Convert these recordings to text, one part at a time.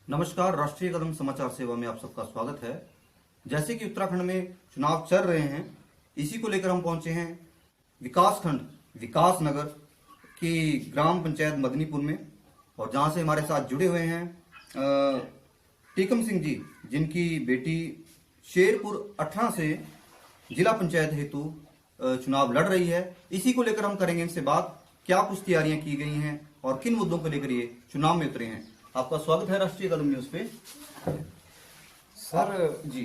नमस्कार। राष्ट्रीय कदम समाचार सेवा में आप सबका स्वागत है। जैसे कि उत्तराखंड में चुनाव चल रहे हैं, इसी को लेकर हम पहुंचे हैं विकासखंड विकास नगर की ग्राम पंचायत मदनीपुर में, और जहां से हमारे साथ जुड़े हुए हैं टीकम सिंह जी, जिनकी बेटी शेरपुर 18 से जिला पंचायत हेतु चुनाव लड़ रही है। इसी को लेकर हम करेंगे इनसे बात, क्या कुछ तैयारियां की गई हैं और किन मुद्दों को लेकर ये चुनाव में उतरे हैं। आपका स्वागत है राष्ट्रीय कदम न्यूज पे। सर जी,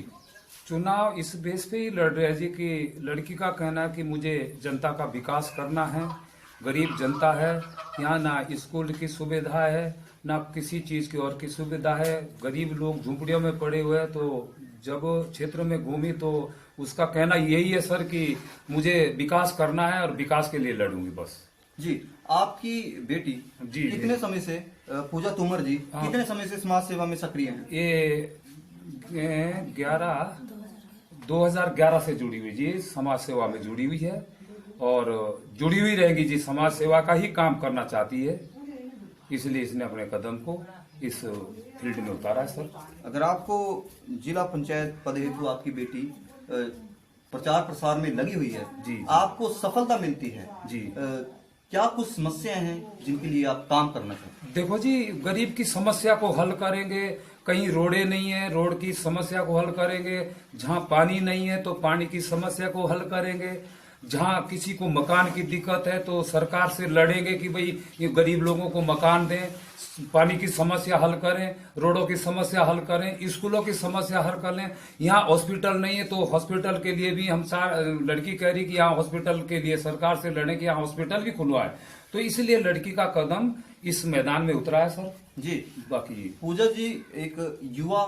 चुनाव इस बेस पे ही लड़ रहे हैं जी कि लड़की का कहना है कि मुझे जनता का विकास करना है। गरीब जनता है, यहाँ ना स्कूल की सुविधा है, ना किसी चीज की और की सुविधा है। गरीब लोग झुंपड़ियों में पड़े हुए हैं। तो जब क्षेत्र में घूमी तो उसका कहना यही है सर कि मुझे विकास करना है और विकास के लिए लड़ूंगी बस। जी, आपकी बेटी जी कितने समय से पूजा तोमर जी कितने समय से समाज सेवा में सक्रिय हैं? ये 2011 से जुड़ी हुई जी, समाज सेवा में जुड़ी हुई है और जुड़ी हुई रहेगी जी। समाज सेवा का ही काम करना चाहती है, इसलिए इसने अपने कदम को इस फील्ड में उतारा है सर। अगर आपको जिला पंचायत पद हेतु आपकी बेटी प्रचार प्रसार में लगी हुई है जी, आपको सफलता मिलती है जी, क्या कुछ समस्याएं हैं जिनके लिए आप काम करना चाहते हैं? देखो जी, गरीब की समस्या को हल करेंगे। कहीं रोडे नहीं है, रोड की समस्या को हल करेंगे। जहाँ पानी नहीं है तो पानी की समस्या को हल करेंगे। जहाँ किसी को मकान की दिक्कत है तो सरकार से लड़ेंगे कि भाई ये गरीब लोगों को मकान दें। पानी की समस्या हल करें, रोडों की समस्या हल करें, स्कूलों की समस्या हल करें। यहाँ हॉस्पिटल नहीं है तो हॉस्पिटल के लिए भी हम लड़की कह रही कि यहाँ हॉस्पिटल के लिए सरकार से लड़ें कि यहाँ हॉस्पिटल भी खुलवाए। तो इसलिए लड़की का कदम इस मैदान में उतरा है सर जी। बाकी पूजा जी एक युवा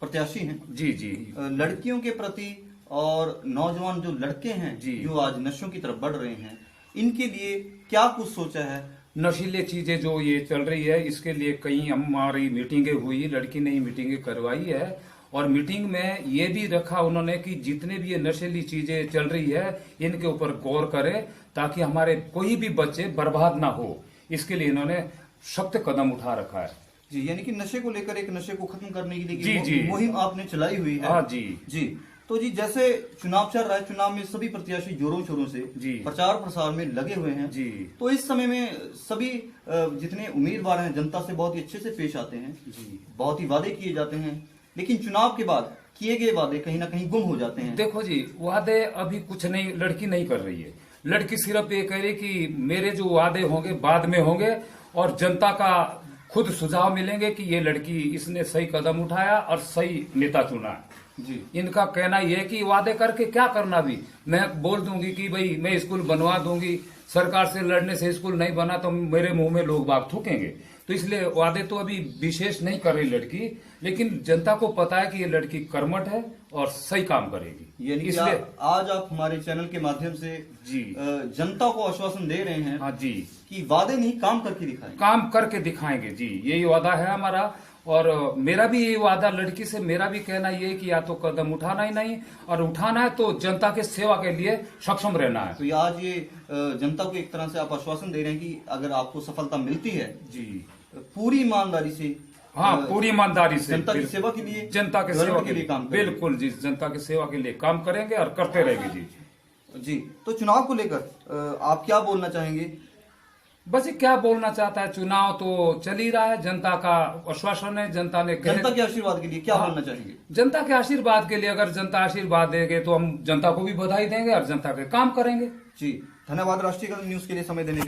प्रत्याशी हैं जी जी लड़कियों के प्रति, और नौजवान जो लड़के हैं जी, जो आज नशों की तरफ बढ़ रहे हैं, इनके लिए क्या कुछ सोचा है? नशीले चीजें जो ये चल रही है, इसके लिए कई हमारी मीटिंगें हुई, लड़की ने ही मीटिंगें करवाई है। और मीटिंग में ये भी रखा उन्होंने कि जितने भी ये नशीली चीजें चल रही है इनके ऊपर गौर करें ताकि हमारे कोई भी बच्चे बर्बाद ना हो। इसके लिए इन्होंने सख्त कदम उठा रखा है जी। यानी कि नशे को लेकर एक नशे को खत्म करने के जी, लिए जी, मुहिम आपने चलाई हुई है। हाँ जी जी। तो जी, जैसे चुनाव चल रहा है, चुनाव में सभी प्रत्याशी जोरों शोरों से जी प्रचार प्रसार में लगे हुए हैं जी तो इस समय में सभी जितने उम्मीदवार हैं जनता से बहुत ही अच्छे से पेश आते हैं जी। बहुत ही वादे किए जाते हैं, लेकिन चुनाव के बाद किए गए वादे कहीं ना कहीं गुम हो जाते हैं। देखो जी, वादे अभी कुछ नहीं, लड़की नहीं कर रही है। लड़की सिर्फ ये कह रही कि मेरे जो वादे होंगे बाद में होंगे और जनता का खुद सुझाव मिलेंगे कि ये लड़की इसने सही कदम उठाया और सही नेता चुना है जी। इनका कहना यह है कि वादे करके क्या करना, भी मैं बोल दूंगी कि भाई मैं स्कूल बनवा दूंगी, सरकार से लड़ने से स्कूल नहीं बना तो मेरे मुंह में लोग बाग थूकेंगे। तो इसलिए वादे तो अभी विशेष नहीं कर रही लड़की, लेकिन जनता को पता है कि ये लड़की कर्मठ है और सही काम करेगी। यानी इसलिए आज आप हमारे चैनल के माध्यम से जी जनता को आश्वासन दे रहे हैं हाँ जी, कि वादे नहीं, काम करके दिखाएंगे। काम करके दिखाएंगे जी, यही वादा है हमारा। और मेरा भी यही वादा लड़की से, मेरा भी कहना ये है कि या तो कदम उठाना ही नहीं, और उठाना है तो जनता के सेवा के लिए सक्षम रहना है। तो आज ये जनता को एक तरह से आप आश्वासन दे रहे हैं कि अगर आपको सफलता मिलती है जी, पूरी ईमानदारी से, हाँ पूरी ईमानदारी से जनता की सेवा के लिए, जनता के सेवा के लिए काम करेंगे। बिल्कुल जी, जनता की सेवा के लिए काम करेंगे और करते रहेंगे जी जी। तो चुनाव को लेकर आप क्या बोलना चाहेंगे? बस ये क्या बोलना चाहता है, चुनाव तो चल ही रहा है, जनता का आश्वासन है, जनता ने जनता के आशीर्वाद के लिए क्या हाँ, बोलना चाहेंगे? जनता के आशीर्वाद के लिए, अगर जनता आशीर्वाद देंगे तो हम जनता को भी बधाई देंगे और जनता के काम करेंगे जी। धन्यवाद राष्ट्रीय न्यूज के लिए समय देने के लिए।